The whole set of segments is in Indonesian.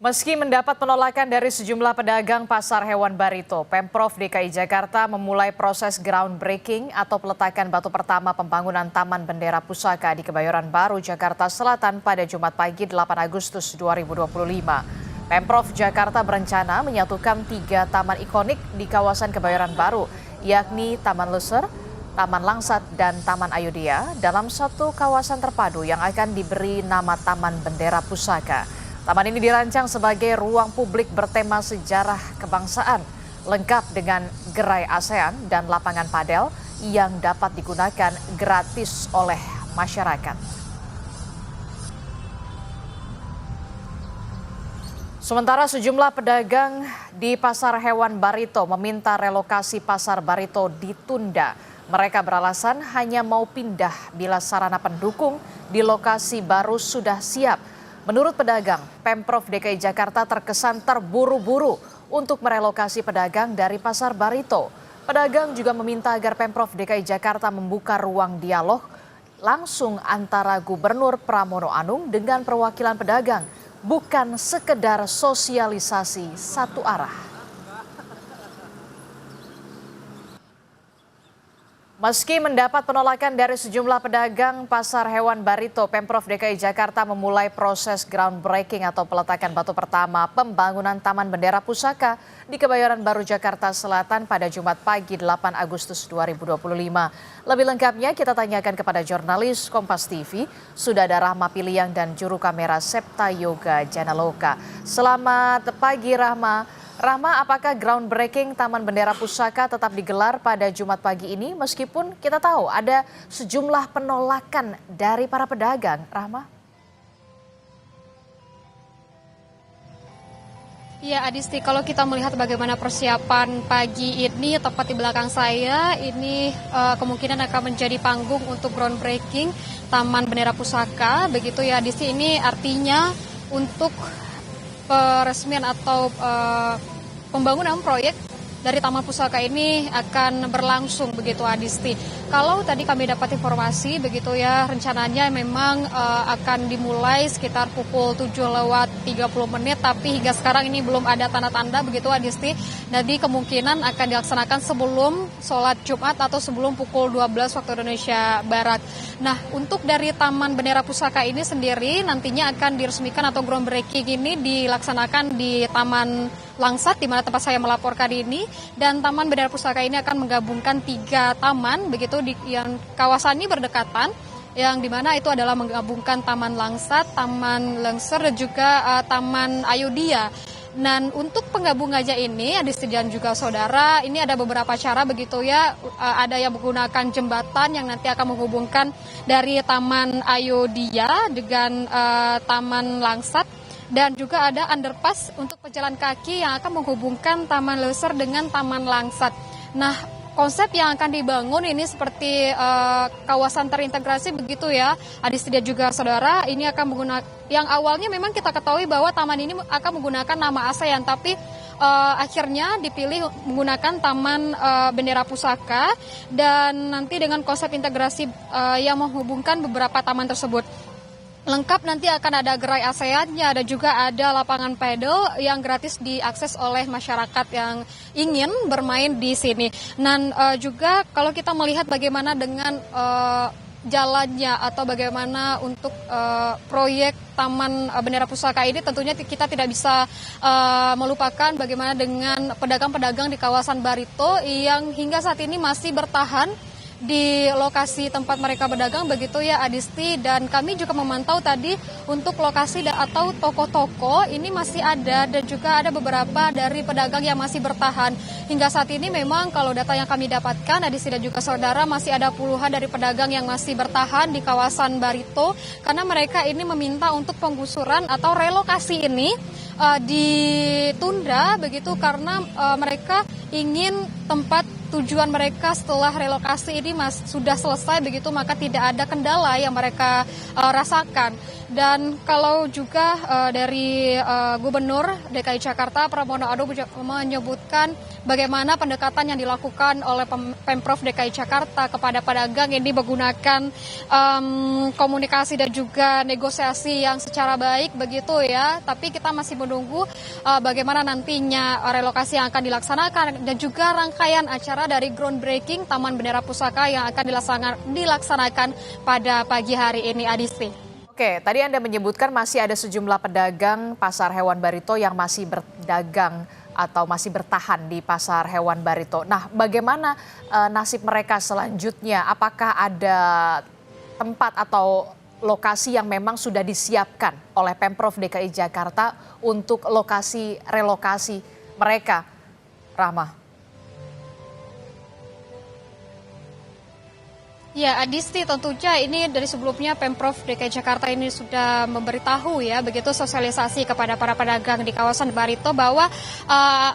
Meski mendapat penolakan dari sejumlah pedagang pasar hewan Barito, Pemprov DKI Jakarta memulai proses groundbreaking atau peletakan batu pertama pembangunan Taman Bendera Pusaka di Kebayoran Baru, Jakarta Selatan pada Jumat pagi 8 Agustus 2025. Pemprov Jakarta berencana menyatukan 3 taman ikonik di kawasan Kebayoran Baru, yakni Taman Leser, Taman Langsat, dan Taman Ayodhya dalam satu kawasan terpadu yang akan diberi nama Taman Bendera Pusaka. Taman ini dirancang sebagai ruang publik bertema sejarah kebangsaan, lengkap dengan gerai ASEAN dan lapangan padel yang dapat digunakan gratis oleh masyarakat. Sementara sejumlah pedagang di Pasar Hewan Barito meminta relokasi Pasar Barito ditunda. Mereka beralasan hanya mau pindah bila sarana pendukung di lokasi baru sudah siap. Menurut pedagang, Pemprov DKI Jakarta terkesan terburu-buru untuk merelokasi pedagang dari Pasar Barito. Pedagang juga meminta agar Pemprov DKI Jakarta membuka ruang dialog langsung antara Gubernur Pramono Anung dengan perwakilan pedagang, bukan sekedar sosialisasi satu arah. Meski mendapat penolakan dari sejumlah pedagang Pasar Hewan Barito, Pemprov DKI Jakarta memulai proses groundbreaking atau peletakan batu pertama pembangunan Taman Bendera Pusaka di Kebayoran Baru, Jakarta Selatan pada Jumat pagi 8 Agustus 2025. Lebih lengkapnya kita tanyakan kepada jurnalis Kompas TV, sudah ada Rahma Piliang dan juru kamera Septa Yoga Janaloka. Selamat pagi Rahma. Rahma, apakah groundbreaking Taman Bendera Pusaka tetap digelar pada Jumat pagi ini meskipun kita tahu ada sejumlah penolakan dari para pedagang, Rahma? Ya, Adisti, kalau kita melihat bagaimana persiapan pagi ini, tepat di belakang saya, ini kemungkinan akan menjadi panggung untuk groundbreaking Taman Bendera Pusaka. Begitu ya, Adisti, ini artinya untuk peresmian atau pembangunan proyek dari Taman Pusaka ini akan berlangsung, begitu Adisti. Kalau tadi kami dapat informasi begitu ya, rencananya memang akan dimulai sekitar pukul 7:30, tapi hingga sekarang ini belum ada tanda-tanda begitu Adisti. Jadi kemungkinan akan dilaksanakan sebelum sholat Jumat atau sebelum pukul 12 waktu Indonesia Barat. Nah, untuk dari Taman Bendera Pusaka ini sendiri nantinya akan diresmikan atau groundbreaking ini dilaksanakan di Taman Langsat, di mana tempat saya melaporkan ini, dan Taman Bendera Pusaka ini akan menggabungkan 3 taman begitu yang kawasan ini berdekatan, yang dimana itu adalah menggabungkan Taman Langsat, Taman Leser, dan juga Taman Ayodhya. Dan untuk penggabungannya ini, Adisti dan juga saudara, ini ada beberapa cara begitu ya. Ada yang menggunakan jembatan yang nanti akan menghubungkan dari Taman Ayodhya dengan Taman Langsat. Dan juga ada underpass untuk pejalan kaki yang akan menghubungkan Taman Leser dengan Taman Langsat. Nah, konsep yang akan dibangun ini seperti kawasan terintegrasi begitu ya, Adisti dan juga saudara. Ini akan menggunakan, yang awalnya memang kita ketahui bahwa taman ini akan menggunakan nama ASEAN, tapi akhirnya dipilih menggunakan Taman Bendera Pusaka, dan nanti dengan konsep integrasi yang menghubungkan beberapa taman tersebut. Lengkap nanti akan ada gerai ASEAN-nya, dan juga ada lapangan pedal yang gratis diakses oleh masyarakat yang ingin bermain di sini. Dan juga kalau kita melihat bagaimana dengan jalannya atau bagaimana untuk proyek Taman Bendera Pusaka ini, tentunya kita tidak bisa melupakan bagaimana dengan pedagang-pedagang di kawasan Barito yang hingga saat ini masih bertahan di lokasi tempat mereka berdagang begitu ya Adisti. Dan kami juga memantau tadi untuk lokasi atau toko-toko ini masih ada, dan juga ada beberapa dari pedagang yang masih bertahan. Hingga saat ini memang kalau data yang kami dapatkan Adisti dan juga saudara, masih ada puluhan dari pedagang yang masih bertahan di kawasan Barito, karena mereka ini meminta untuk penggusuran atau relokasi ini ditunda begitu, karena mereka ingin tempat tujuan mereka setelah relokasi ini sudah selesai begitu, maka tidak ada kendala yang mereka rasakan. Dan kalau juga dari Gubernur DKI Jakarta Pramono Anung menyebutkan bagaimana pendekatan yang dilakukan oleh Pemprov DKI Jakarta kepada pedagang ini menggunakan komunikasi dan juga negosiasi yang secara baik begitu ya. Tapi kita masih menunggu bagaimana nantinya relokasi yang akan dilaksanakan dan juga rangkaian acara dari groundbreaking Taman Bendera Pusaka yang akan dilaksanakan pada pagi hari ini, Adisti. Oke, tadi Anda menyebutkan masih ada sejumlah pedagang pasar hewan Barito yang masih berdagang atau masih bertahan di pasar hewan Barito. Nah, bagaimana nasib mereka selanjutnya? Apakah ada tempat atau lokasi yang memang sudah disiapkan oleh Pemprov DKI Jakarta untuk lokasi relokasi mereka, Rahma? Ya, Adisti, tentunya ini dari sebelumnya Pemprov DKI Jakarta ini sudah memberitahu ya, begitu sosialisasi kepada para pedagang di kawasan Barito bahwa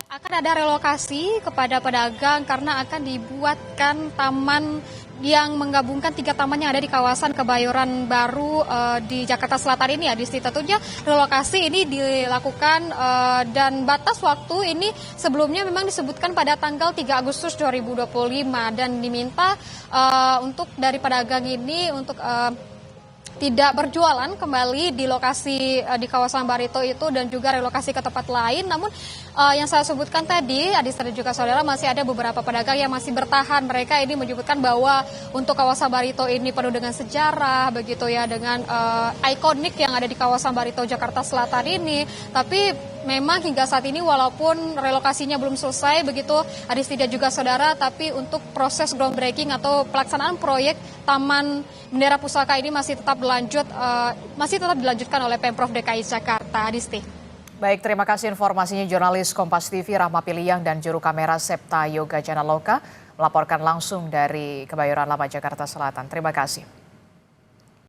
akan ada relokasi kepada pedagang karena akan dibuatkan taman yang menggabungkan 3 taman yang ada di kawasan Kebayoran Baru di Jakarta Selatan ini, Adisti. Tentunya relokasi ini dilakukan dan batas waktu ini sebelumnya memang disebutkan pada tanggal 3 Agustus 2025 dan diminta untuk dari pedagang ini untuk tidak berjualan kembali di lokasi di kawasan Barito itu dan juga relokasi ke tempat lain. Namun yang saya sebutkan tadi, Adista dan juga saudara, masih ada beberapa pedagang yang masih bertahan. Mereka ini menyebutkan bahwa untuk kawasan Barito ini penuh dengan sejarah, begitu ya, dengan ikonik yang ada di kawasan Barito Jakarta Selatan ini. Tapi memang hingga saat ini walaupun relokasinya belum selesai begitu Adisti dan juga saudara, tapi untuk proses groundbreaking atau pelaksanaan proyek Taman Bendera Pusaka ini masih tetap dilanjutkan oleh Pemprov DKI Jakarta, Adisti. Baik, terima kasih informasinya jurnalis Kompas TV Rahma Piliyang dan juru kamera Septa Yoga Janaloka melaporkan langsung dari Kebayoran Lama Jakarta Selatan. Terima kasih.